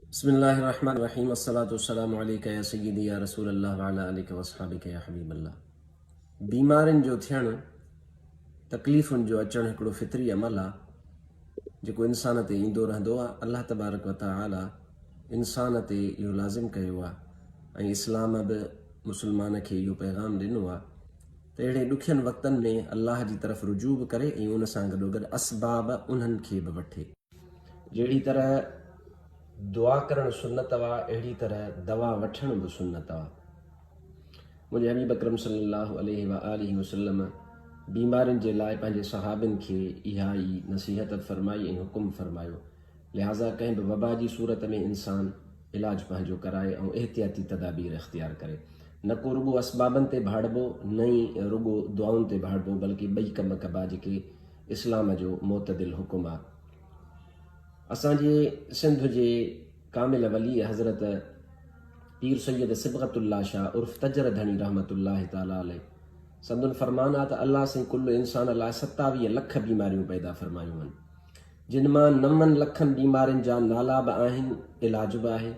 बिस्मिल्लाहिर्रहमानिर्रहीम अस्सलातु वस्सलामु अलैका या सय्यदी या रसूल अल्लाह व अला आलिका व अस्हाबिका या हबीब अल्लाह। बीमारियुनि जो थियणु, तकलीफ़ुनि जो अचणु हिकिड़ो फितरी अमल आहे जेको इंसान ते ईंदो रहंदो आहे। अल्लाह तबारक व तआला इंसान ते इहो लाज़िम कयो आहे ऐं इस्लाम बि मुस्लमान खे इहो पैगाम ॾिनो आहे त अहिड़े ॾुखियनि वक़्तनि में अल्लाह जी तरफ़ रुजू बि करे ऐं उन सां गॾोगॾु असबाब उन्हनि खे बि वठे। जहिड़ी तरह दुआ करणु सुन्नत आहे, अहिड़ी तरह दवा वठणु बि सुन्नत आहे। मुंहिंजे हबीब अकरम सल्लल्लाहु अलैहि व आलिहि वसल्लम बीमारियुनि जे लाइ पंहिंजे सहाबिन खे इहा ई नसीहत फरमाई ऐं हुकुम फरमायो। लिहाज़ा कंहिं बि वबा जी सूरत में इंसान इलाज पंहिंजो कराए ऐं एहतियाती तदाबीर इख़्तियार करे। न को रुगो असबाबनि ते भाड़बो, न ई रुगो दुआउनि ते भाड़बो, बल्कि ॿई कम कबा जेके इस्लाम जो मोतदिल हुकुम आहे। असांजे सिंध जे कामिल वली हज़रत पीर सैयद सिबगतुल्लाह शाह उर्फ़ तजर धणी रहमतुल्लाह ताला अलैह संदुन फरमान आहे त अल्लाह साईं कुल इंसान लाइ 27 लख बीमारियूं पैदा फरमायूं आहिनि, जिन मां 9 लखनि बीमारियुनि जा नाला बि आहिनि, इलाज बि आहे।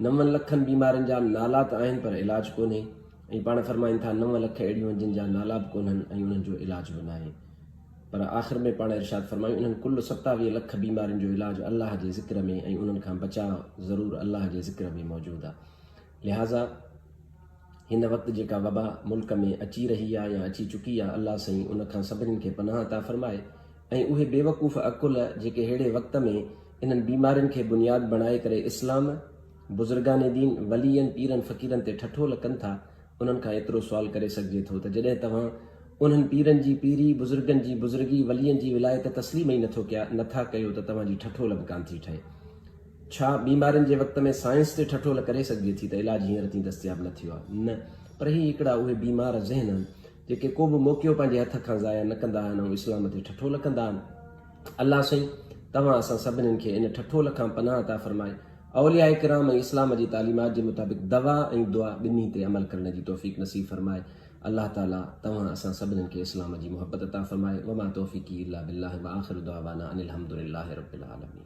9 लखनि बीमारियुनि जा नाला त आहिनि पर इलाज कोन्हे, ऐं पाण फरमाइनि था 9 लख अहिड़ियूं आहिनि जिन जा नाला बि कोन्हनि ऐं उन्हनि जो इलाज बि न आहे। पर आख़िर में पाण इरशाद फरमायूं इन्हनि कुल 27 लख बीमारियुनि जो इलाज अल्लाह जे ज़िक्र में ऐं उन्हनि खां बचाव ज़रूरु अल्लाह जे ज़िक्र में मौजूदु आहे। लिहाज़ा हिन वक़्तु जेका वबा मुल्क में अची रही आहे या अची चुकी आहे, अल्लाह साईं उन खां सभिनीनि खे पनाह अता फरमाए ऐं उहे बेवकूफ़ अकुल जेके अहिड़े वक़्त में इन्हनि बीमारियुनि खे बुनियादु बणाए करे इस्लाम, बुज़ुर्गान दीन, वलीअनि, पीरनि फ़क़ीरनि ते ठठोल कनि था, उन्हनि खां एतिरो सुवालु करे सघिजे थो त जॾहिं तव्हां उन्हनि पीरनि जी पीरी, बुज़ुर्गनि जी बुज़ुर्गी, वलीअनि जी विलायत तस्लीम ई नथा कयो त तव्हांजी ठठोल बि कान थी ठहे। छा बीमारियुनि जे वक़्त में साइंस ते ठठोल करे सघिजे थी त इलाज हींअर थी दस्तियाबु न थियो आहे? न, पर ही हिकिड़ा उहे बीमार ज़हन आहिनि जेके को बि मौक़ियो पंहिंजे हथ खां ज़ाया न कंदा आहिनि ऐं इस्लाम ते ठठोल कंदा आहिनि। अल्लाह साईं तव्हां असां सभिनीनि खे इन ठठोल खां पनाह अता फरमाए, औलिया इकराम ऐं इस्लाम जी तालीमात जे मुताबिक़ दवा ऐं दुआ ॿिन्ही ते अमल करण जी तौफ़ीक़ नसीब फरमाए। अल्लाह ताला तव्हां असां सभिनीनि खे इस्लाम जी मोहब्बत अता फरमाए। वमा तौफ़ीक़ी इल्ला बिल्लाह व आख़िरु दअवाना अनिल हम्दुलिल्लाहि रब्बिल आलमीन।